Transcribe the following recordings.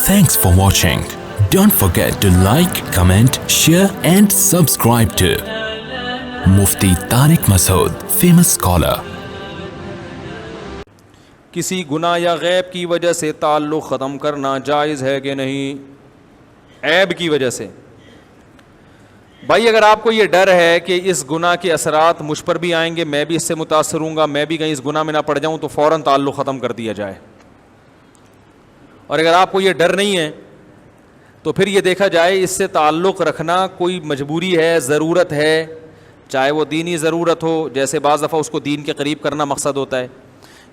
Thanks for watching. Don't forget to like, comment, share and subscribe to Mufti Tariq Masood, famous scholar. کسی گناہ یا غیب کی وجہ سے تعلق ختم کرنا جائز ہے کہ نہیں؟ عیب کی وجہ سے بھائی اگر آپ کو یہ ڈر ہے کہ اس گناہ کے اثرات مجھ پر بھی آئیں گے، میں بھی اس سے متاثر ہوں گا، میں بھی کہیں اس گناہ میں نہ پڑ جاؤں، تو فوراً تعلق ختم کر دیا جائے. اور اگر آپ کو یہ ڈر نہیں ہے تو پھر یہ دیکھا جائے اس سے تعلق رکھنا کوئی مجبوری ہے، ضرورت ہے، چاہے وہ دینی ضرورت ہو، جیسے بعض دفعہ اس کو دین کے قریب کرنا مقصد ہوتا ہے،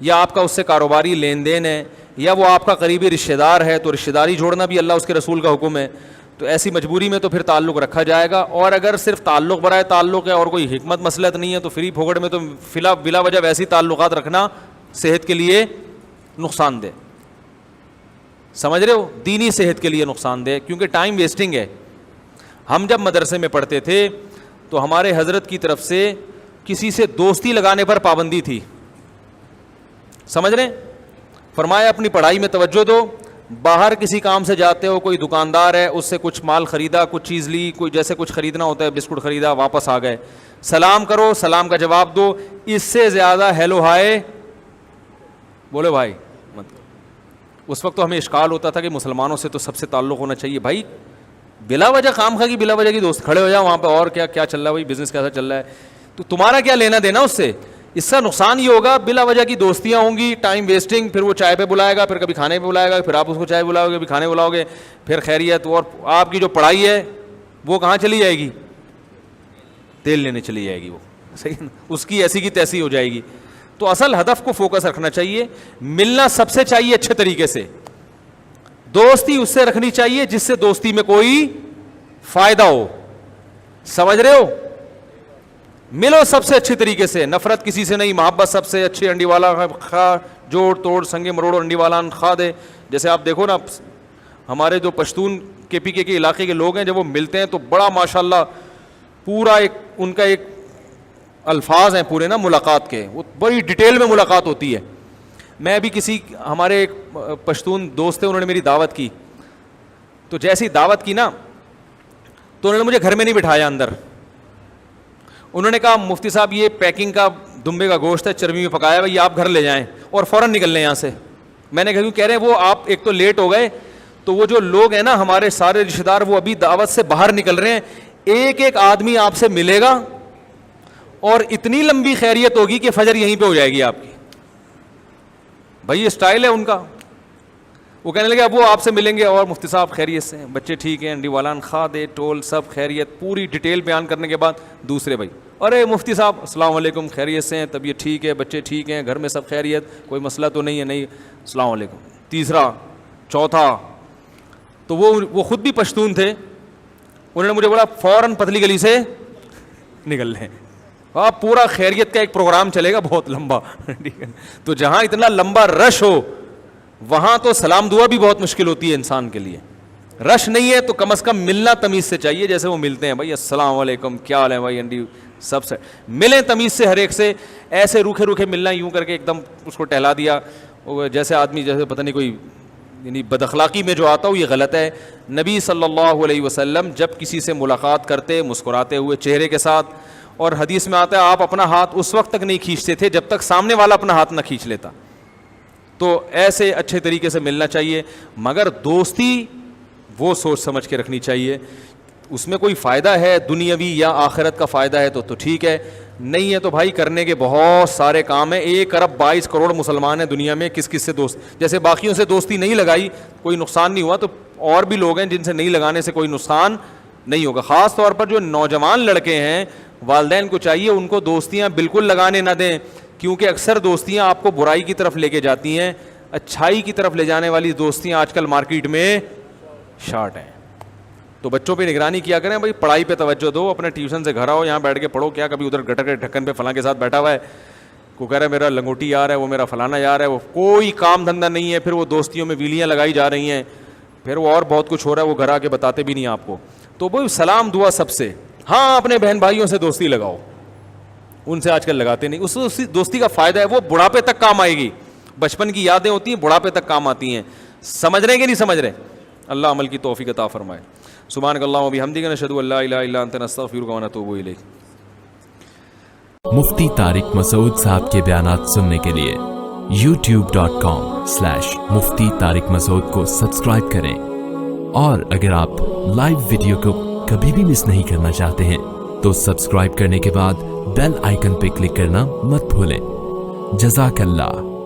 یا آپ کا اس سے کاروباری لین دین ہے، یا وہ آپ کا قریبی رشتہ دار ہے تو رشتہ داری جوڑنا بھی اللہ اس کے رسول کا حکم ہے. تو ایسی مجبوری میں تو پھر تعلق رکھا جائے گا. اور اگر صرف تعلق برائے تعلق ہے اور کوئی حکمت مسلط نہیں ہے تو فری پھوگڑ میں تو بلا وجہ ویسی تعلقات رکھنا صحت کے لیے نقصان دہ. سمجھ رہے ہو؟ دینی صحت کے لیے نقصان دہ، کیونکہ ٹائم ویسٹنگ ہے. ہم جب مدرسے میں پڑھتے تھے تو ہمارے حضرت کی طرف سے کسی سے دوستی لگانے پر پابندی تھی. سمجھ رہے ہیں؟ فرمایا اپنی پڑھائی میں توجہ دو، باہر کسی کام سے جاتے ہو، کوئی دکاندار ہے اس سے کچھ مال خریدا، کچھ چیز لی، کوئی جیسے کچھ خریدنا ہوتا ہے، بسکٹ خریدا، واپس آ گئے، سلام کرو، سلام کا جواب دو. اس سے زیادہ ہیلو ہائے بولے بھائی مت. اس وقت تو ہمیں اشکال ہوتا تھا کہ مسلمانوں سے تو سب سے تعلق ہونا چاہیے. بھائی بلا وجہ خام خواہ کی بلا وجہ کی دوست کھڑے ہو جاؤ وہاں پہ، اور کیا چل رہا ہے بھائی، بزنس کیسا چل رہا ہے، تو تمہارا کیا لینا دینا اس سے؟ اس کا نقصان یہ ہوگا بلا وجہ کی دوستیاں ہوں گی، ٹائم ویسٹنگ. پھر وہ چائے پہ بلائے گا، پھر کبھی کھانے پہ بلائے گا، پھر آپ اس کو چائے بلاؤ گے، کبھی کھانے بلاؤ گے، پھر خیریت. اور آپ کی جو پڑھائی ہے وہ کہاں چلی جائے گی؟ تیل لینے چلی جائے گی وہ، صحیح نا؟ اس کی ایسی کی تیسی ہو جائے گی. تو اصل ہدف کو فوکس رکھنا چاہیے. ملنا سب سے چاہیے اچھے طریقے سے. دوستی اس سے رکھنی چاہیے جس سے دوستی میں کوئی فائدہ ہو. سمجھ رہے ہو؟ ملو سب سے اچھے طریقے سے، نفرت کسی سے نہیں، محبت سب سے اچھی. انڈی والا خواہ جوڑ توڑ سنگے مروڑ انڈی والا خواہ دے. جیسے آپ دیکھو نا ہمارے جو پشتون کے پی کے علاقے کے لوگ ہیں، جب وہ ملتے ہیں تو بڑا ماشاءاللہ پورا ایک ان کا ایک الفاظ ہیں پورے نا ملاقات کے، وہ بڑی ڈیٹیل میں ملاقات ہوتی ہے. میں بھی کسی ہمارے ایک پشتون دوست تھے، انہوں نے میری دعوت کی، تو جیسی دعوت کی نا تو انہوں نے مجھے گھر میں نہیں بٹھایا اندر. انہوں نے کہا مفتی صاحب یہ پیکنگ کا دمبے کا گوشت ہے، چربی میں پکایا ہے، یہ آپ گھر لے جائیں اور فوراً نکل لیں یہاں سے. میں نے کہا کیوں؟ کہہ رہے ہیں وہ آپ ایک تو لیٹ ہو گئے، تو وہ جو لوگ ہیں نا ہمارے سارے رشتہ دار وہ ابھی دعوت سے باہر نکل رہے ہیں، ایک ایک آدمی آپ سے ملے گا اور اتنی لمبی خیریت ہوگی کہ فجر یہیں پہ ہو جائے گی آپ کی. بھائی یہ سٹائل ہے ان کا. وہ کہنے لگے اب وہ آپ سے ملیں گے اور مفتی صاحب خیریت سے ہیں، بچے ٹھیک ہیں، انڈی والان خادے ٹول سب خیریت، پوری ڈیٹیل بیان کرنے کے بعد دوسرے بھائی ارے مفتی صاحب السلام علیکم، خیریت سے ہیں، طبیعت ٹھیک ہے، بچے ٹھیک ہیں، گھر میں سب خیریت، کوئی مسئلہ تو نہیں ہے؟ نہیں. السلام علیکم. تیسرا چوتھا. تو وہ خود بھی پشتون تھے، انہوں نے مجھے بولا فوراً پتلی گلی سے نکل لیں، آپ پورا خیریت کا ایک پروگرام چلے گا بہت لمبا. تو جہاں اتنا لمبا رش ہو وہاں تو سلام دعا بھی بہت مشکل ہوتی ہے انسان کے لیے. رش نہیں ہے تو کم از کم ملنا تمیز سے چاہیے، جیسے وہ ملتے ہیں بھائی السلام علیکم کیا حال ہے بھائی انڈی، سب سے ملیں تمیز سے ہر ایک سے. ایسے روکھے روکھے ملنا یوں کر کے ایک دم اس کو ٹہلا دیا، جیسے آدمی جیسے پتہ نہیں کوئی یعنی بد اخلاقی میں جو آتا ہو، یہ غلط ہے. نبی صلی اللہ علیہ وسلم جب کسی سے ملاقات کرتے مسکراتے ہوئے چہرے کے ساتھ، اور حدیث میں آتا ہے آپ اپنا ہاتھ اس وقت تک نہیں کھینچتے تھے جب تک سامنے والا اپنا ہاتھ نہ کھینچ لیتا. تو ایسے اچھے طریقے سے ملنا چاہیے، مگر دوستی وہ سوچ سمجھ کے رکھنی چاہیے. اس میں کوئی فائدہ ہے دنیاوی یا آخرت کا فائدہ ہے تو ٹھیک ہے، نہیں ہے تو بھائی کرنے کے بہت سارے کام ہیں. 1 ارب 22 کروڑ مسلمان ہیں دنیا میں، کس کس سے دوست، جیسے باقیوں سے دوستی نہیں لگائی کوئی نقصان نہیں ہوا، تو اور بھی لوگ ہیں جن سے نہیں لگانے سے کوئی نقصان نہیں ہوگا. خاص طور پر جو نوجوان لڑکے ہیں، والدین کو چاہیے ان کو دوستیاں بالکل لگانے نہ دیں، کیونکہ اکثر دوستیاں آپ کو برائی کی طرف لے کے جاتی ہیں. اچھائی کی طرف لے جانے والی دوستیاں آج کل مارکیٹ میں شارٹ ہیں. تو بچوں پہ نگرانی کیا کریں بھائی، پڑھائی پہ توجہ دو، اپنے ٹیوشن سے گھر آؤ، یہاں بیٹھ کے پڑھو. کیا کبھی ادھر گٹر کے ڈھکن پہ فلاں کے ساتھ بیٹھا ہوا ہے، کوئی کہہ رہا ہے میرا لنگوٹی یار ہے، وہ میرا فلانا یار ہے، وہ کوئی کام دھندا نہیں ہے، پھر وہ دوستیوں میں ویلیاں لگائی جا رہی ہیں، پھر وہ اور بہت کچھ ہو رہا ہے، وہ گھر آ کے بتاتے بھی نہیں آپ کو. تو وہ سلام دعا سب سے. ہاں اپنے بہن بھائیوں سے دوستی لگاؤ، ان سے آج کل لگاتے نہیں. اس دوستی کا فائدہ ہے وہ بڑھاپے تک کام آئے گی. بچپن کی یادیں ہوتی ہیں بڑھاپے تک کام آتی ہیں. سمجھ رہے ہیں کہ نہیں سمجھ رہے؟ اللہ عمل کی توفیق عطا فرمائے. سبحانک اللہم و بحمدک نشہد ان لا الہ الا انت نستغفرک و نتوب الیک. مفتی طارق مسعود صاحب کے بیانات سننے کے لیے youtube.com/مفتی طارق مسعود کو سبسکرائب کریں، اور اگر آپ لائیو ویڈیو کو کبھی بھی مس نہیں کرنا چاہتے ہیں تو سبسکرائب کرنے کے بعد بیل آئیکن پہ کلک کرنا مت بھولیں. جزاک اللہ.